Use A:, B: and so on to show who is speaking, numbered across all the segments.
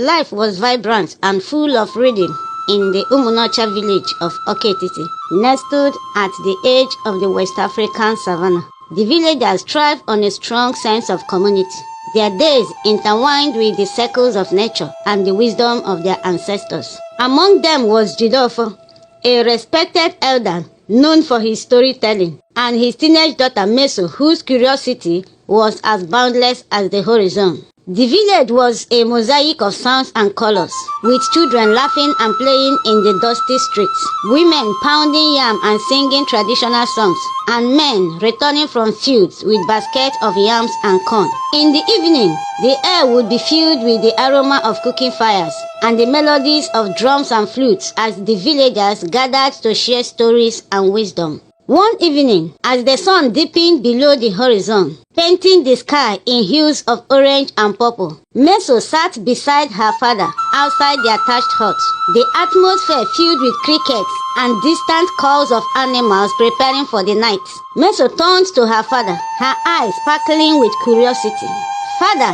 A: Life was vibrant and full of reading in the Umunocha village of Oketiti, nestled at the edge of the West African savannah. The villagers thrived on a strong sense of community, their days intertwined with the circles of nature and the wisdom of their ancestors. Among them was Jidofo, a respected elder known for his storytelling, and his teenage daughter Meso, whose curiosity was as boundless as the horizon. The village was a mosaic of sounds and colors, with children laughing and playing in the dusty streets, women pounding yam and singing traditional songs, and men returning from fields with baskets of yams and corn. In the evening, the air would be filled with the aroma of cooking fires and the melodies of drums and flutes as the villagers gathered to share stories and wisdom. One evening, as the sun deepened below the horizon, painting the sky in hues of orange and purple, Meso sat beside her father outside their thatched hut, the atmosphere filled with crickets and distant calls of animals preparing for the night. Meso turned to her father, her eyes sparkling with curiosity. "Father,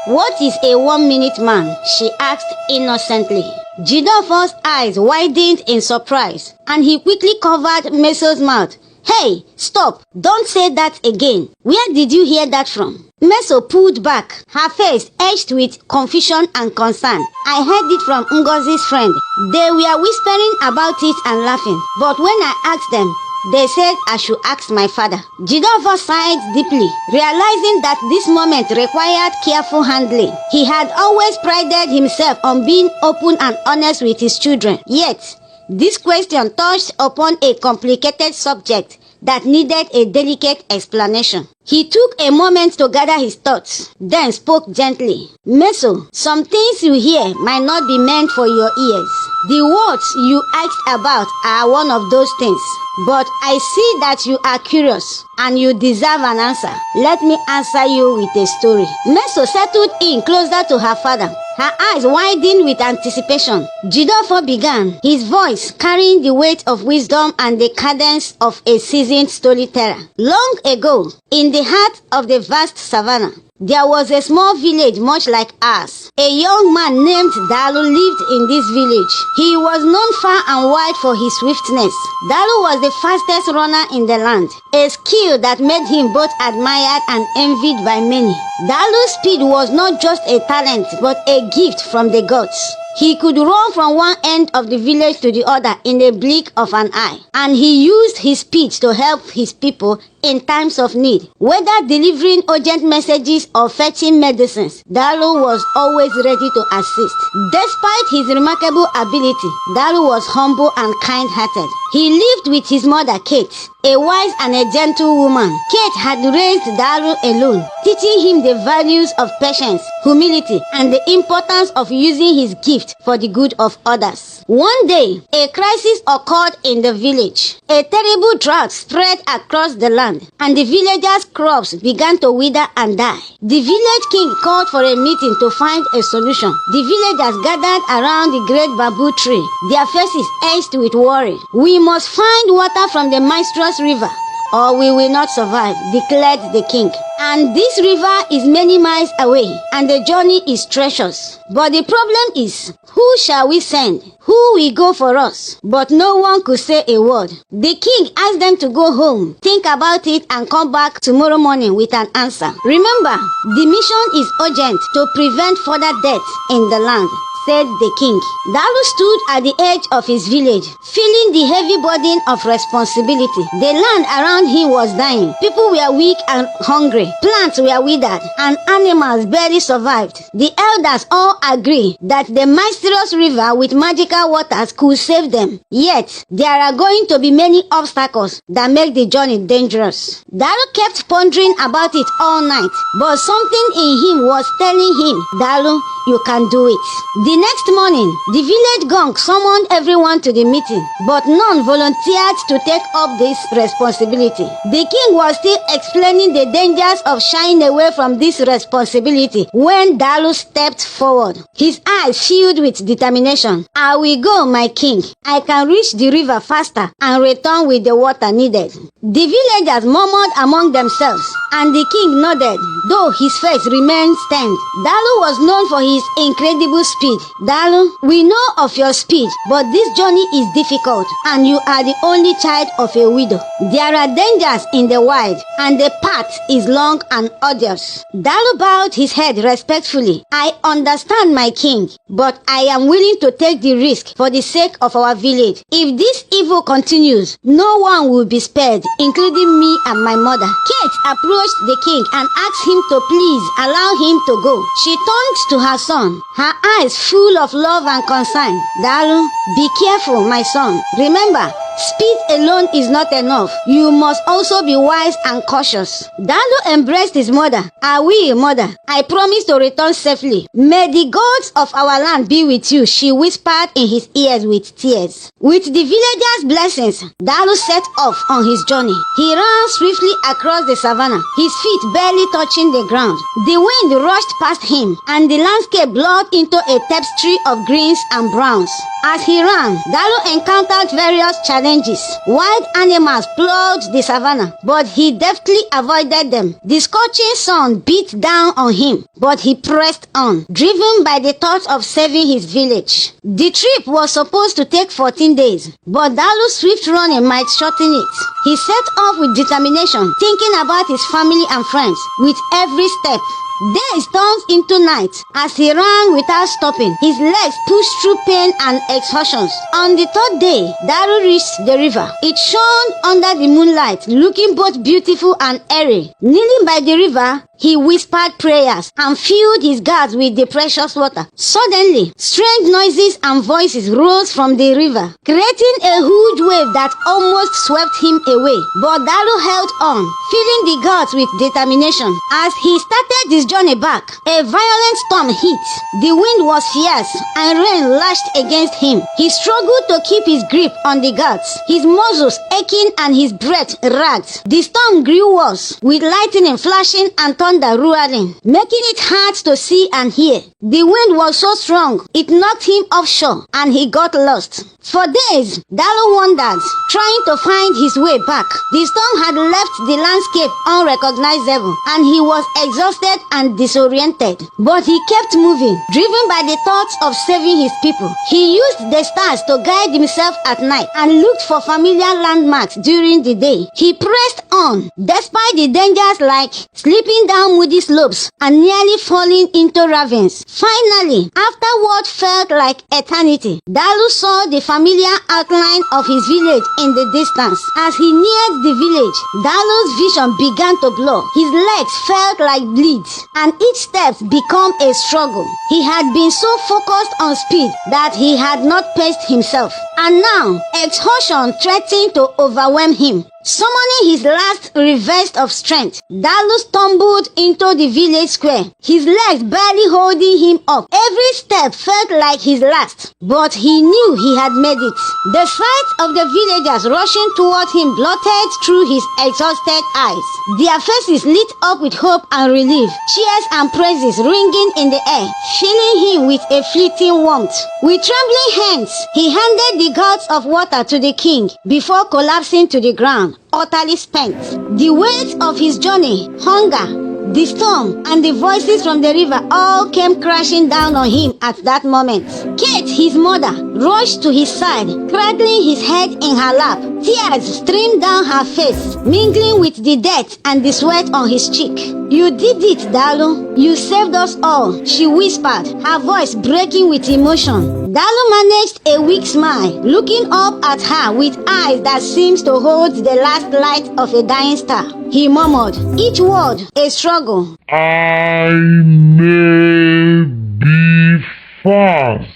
A: what is a 1-minute man?" she asked innocently. Jidofo's eyes widened in surprise, and he quickly covered Meso's mouth. "Hey, stop! Don't say that again. Where did you hear that from?" Meso pulled back, her face etched with confusion and concern. "I heard it from Ngozi's friend. They were whispering about it and laughing, but when I asked them, they said I should ask my father." Jidofo sighed deeply, realizing that this moment required careful handling. He had always prided himself on being open and honest with his children. Yet, this question touched upon a complicated subject that needed a delicate explanation. He took a moment to gather his thoughts, then spoke gently. "Meso, some things you hear might not be meant for your ears. The words you asked about are one of those things. But I see that you are curious and you deserve an answer. Let me answer you with a story." Meso settled in closer to her father, her eyes widened with anticipation. Jidofo began, his voice carrying the weight of wisdom and the cadence of a seasoned storyteller. "Long ago, in the heart of the vast savannah, there was a small village much like ours. A young man named Dalu lived in this village. He was known far and wide for his swiftness. Dalu was the fastest runner in the land, a skill that made him both admired and envied by many. Dalu's speed was not just a talent, but a gift from the gods. He could run from one end of the village to the other in a blink of an eye, and he used his speed to help his people in times of need. Whether delivering urgent messages or fetching medicines, Dalu was always ready to assist. Despite his remarkable ability, Dalu was humble and kind-hearted. He lived with his mother, Kate, a wise and a gentle woman. Kate had raised Dalu alone, teaching him the values of patience, humility, and the importance of using his gift for the good of others. One day, a crisis occurred in the village. A terrible drought spread across the land, and the villagers' crops began to wither and die. The village king called for a meeting to find a solution. The villagers gathered around the great bamboo tree, their faces etched with worry. "We must find water from the Maestro's river, or we will not survive," declared the king. "And this river is many miles away, and the journey is treacherous. But the problem is, who shall we send? Who will go for us?" But no one could say a word. The king asked them to go home, think about it, and come back tomorrow morning with an answer. "Remember, the mission is urgent to prevent further death in the land," said the king. Dalu stood at the edge of his village, feeling the heavy burden of responsibility. The land around him was dying. People were weak and hungry. Plants were withered, and animals barely survived. The elders all agreed that the mysterious river with magical waters could save them. Yet, there are going to be many obstacles that make the journey dangerous. Dalu kept pondering about it all night, but something in him was telling him, "Dalu, you can do it." The next morning, the village gong summoned everyone to the meeting, but none volunteered to take up this responsibility. The king was still explaining the dangers of shying away from this responsibility when Dalu stepped forward, his eyes filled with determination. "I will go, my king. I can reach the river faster and return with the water needed." The villagers murmured among themselves, And the king nodded, though his face remained stern. Dalu was known for his incredible speed. Dalu, we know of your speed, but this journey is difficult, and you are the only child of a widow. There are dangers in the wild, and the path is long and arduous. Dalu bowed his head respectfully. I understand, my king, but I am willing to take the risk for the sake of our village. If this evil continues, no one will be spared, including me and my mother. Kate approached the king and asked him to please allow him to go. She turned to her son, her eyes full of love and concern. Dalu, be careful, my son. Remember, speed alone is not enough. You must also be wise and cautious. Dalu embraced his mother. I will, mother. I promise to return safely. May the gods of our land be with you, she whispered in his ears with tears. With the villagers' blessings, Dalu set off on his journey. He ran swiftly across the savannah, his feet barely touching the ground. The wind rushed past him, and the landscape blurred into a tapestry of greens and browns. As he ran, Dalu encountered various challenges. Wild animals plowed the savannah, but he deftly avoided them. The scorching sun beat down on him, but he pressed on, driven by the thought of saving his village. The trip was supposed to take 14 days, but Dalu's swift running might shorten it. He set off with determination, thinking about his family and friends with every step. Days turned into night as he ran without stopping. His legs pushed through pain and exhaustions. On the third day, Dalu reached the river. It shone under the moonlight, looking both beautiful and airy. Kneeling by the river, he whispered prayers and filled his gourds with the precious water. Suddenly, strange noises and voices rose from the river, creating a huge wave that almost swept him away. But Dalu held on, filling the gourds with determination. As he started his journey back, a violent storm hit. The wind was fierce and rain lashed against him. He struggled to keep his grip on the gourds, his muscles aching and his breath ragged. The storm grew worse, with lightning flashing and thunder roaring, making it hard to see and hear. The wind was so strong, it knocked him offshore, and he got lost. For days, Dalu wandered, trying to find his way back. The storm had left the landscape unrecognizable, and he was exhausted and disoriented. But he kept moving, driven by the thoughts of saving his people. He used the stars to guide himself at night and looked for familiar landmarks during the day. He pressed on, despite the dangers like slipping down moody slopes and nearly falling into ravines. Finally, after what felt like eternity, Dalu saw the familiar outline of his village in the distance. As he neared the village, Dalu's vision began to blur. His legs felt like bleeds, and each step became a struggle. He had been so focused on speed that he had not paced himself, and now exhaustion threatened to overwhelm him. Summoning his last reverse of strength, Dalu stumbled into the village square, his legs barely holding him up. Every step felt like his last, but he knew he had made it. The sight of the villagers rushing toward him blotted through his exhausted eyes. Their faces lit up with hope and relief, cheers and praises ringing in the air, filling him with a fleeting warmth. With trembling hands, he handed the gourds of water to the king before collapsing to the ground, utterly spent. The weight of his journey, hunger, the storm, and the voices from the river all came crashing down on him at that moment. Kate, his mother, rushed to his side, cradling his head in her lap. Tears streamed down her face, mingling with the dirt and the sweat on his cheek. You did it, Dalu. You saved us all, she whispered, her voice breaking with emotion. Dalu managed a weak smile, looking up at her with eyes that seemed to hold the last light of a dying star. He murmured, each word a struggle.
B: I may be fast,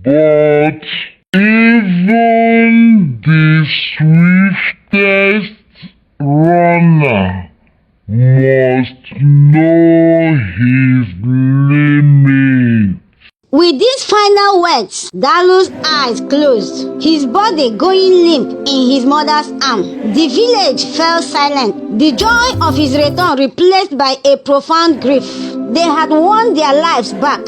B: but even the swiftest runner must know his limit.
A: With these final words, Dalu's eyes closed, his body going limp in his mother's arm. The village fell silent, the joy of his return replaced by a profound grief. They had won their lives back,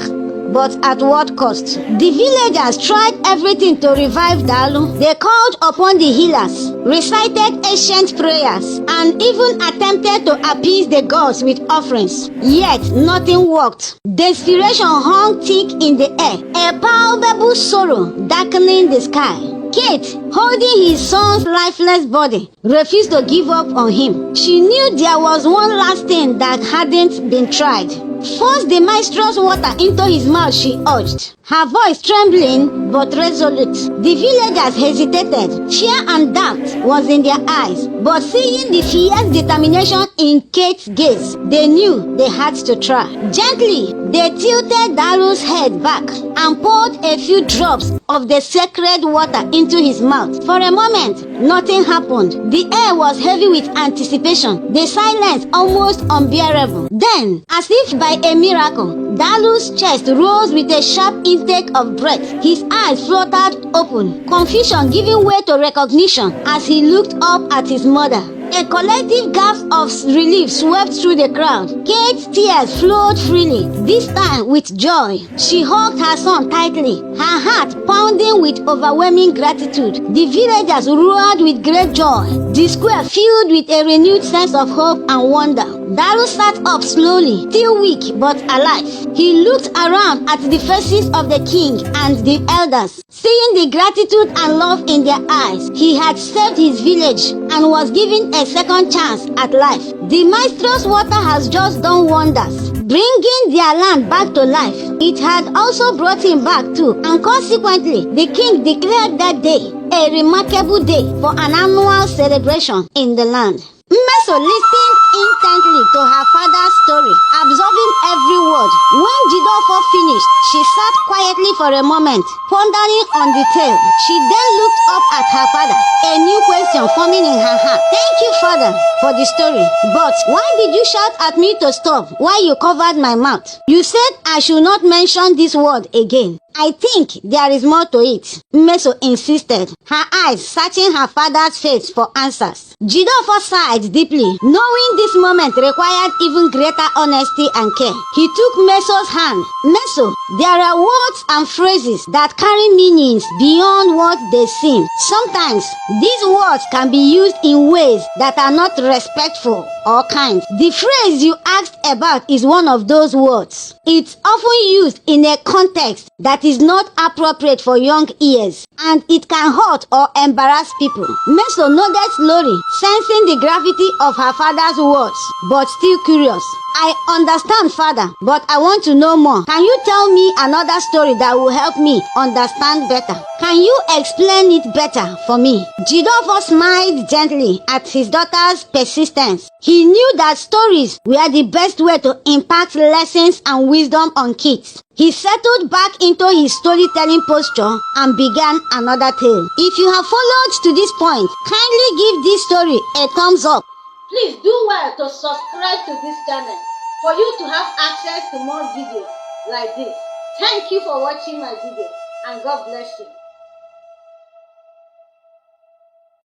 A: but at what cost? The villagers tried everything to revive Dalu. They called upon the healers, recited ancient prayers, and even attempted to appease the gods with offerings. Yet nothing worked. Desperation hung thick in the air, a palpable sorrow darkening the sky. Kate, holding his son's lifeless body, refused to give up on him. She knew there was one last thing that hadn't been tried. Force the maestro's water into his mouth, she urged, her voice trembling but resolute. The villagers hesitated. Fear and doubt was in their eyes, but seeing the fierce determination in Kate's gaze, they knew they had to try. Gently, they tilted Dalu's head back and poured a few drops of the sacred water into his mouth. For a moment, nothing happened. The air was heavy with anticipation, the silence almost unbearable. Then, as if by a miracle, Dalu's chest rose with a sharp intake of breath. His eyes fluttered open, confusion giving way to recognition as he looked up at his mother. A collective gasp of relief swept through the crowd. Kate's tears flowed freely, this time with joy. She hugged her son tightly, her heart pounding with overwhelming gratitude. The villagers roared with great joy, the square filled with a renewed sense of hope and wonder. Dalu sat up slowly, still weak but alive. He looked around at the faces of the king and the elders. Seeing the gratitude and love in their eyes, he had saved his village and was given a second chance at life. The maestro's water has just done wonders, bringing their land back to life. It had also brought him back too, and consequently, the king declared that day a remarkable day for an annual celebration in the land. Meso listened intently to her father's story, absorbing every word. When Jidofo finished, she sat quietly for a moment, pondering on the tale. She then looked up at her father, a new question forming in her heart. Thank you, father, for the story. But why did you shout at me to stop while you covered my mouth? You said I should not mention this word again. I think there is more to it, Meso insisted, her eyes searching her father's face for answers. Jidofo sighed deeply, knowing this moment required even greater honesty and care. He took Meso's hand. Meso, there are words and phrases that carry meanings beyond what they seem. Sometimes, these words can be used in ways that are not respectful or kind. The phrase you asked about is one of those words. It's often used in a context that is not appropriate for young ears, and it can hurt or embarrass people. Meso nodded slowly, sensing the gravity of her father's words, but still curious. I understand, father, but I want to know more. Can you tell me another story that will help me understand better? Can you explain it better for me? Jidofo smiled gently at his daughter's persistence. He knew that stories were the best way to impact lessons and wisdom on kids. He settled back into his storytelling posture and began another tale. If you have followed to this point, kindly give this story a thumbs up. Please do well to subscribe to this channel for you to have access to more videos like this. Thank you for watching my video, and God bless you.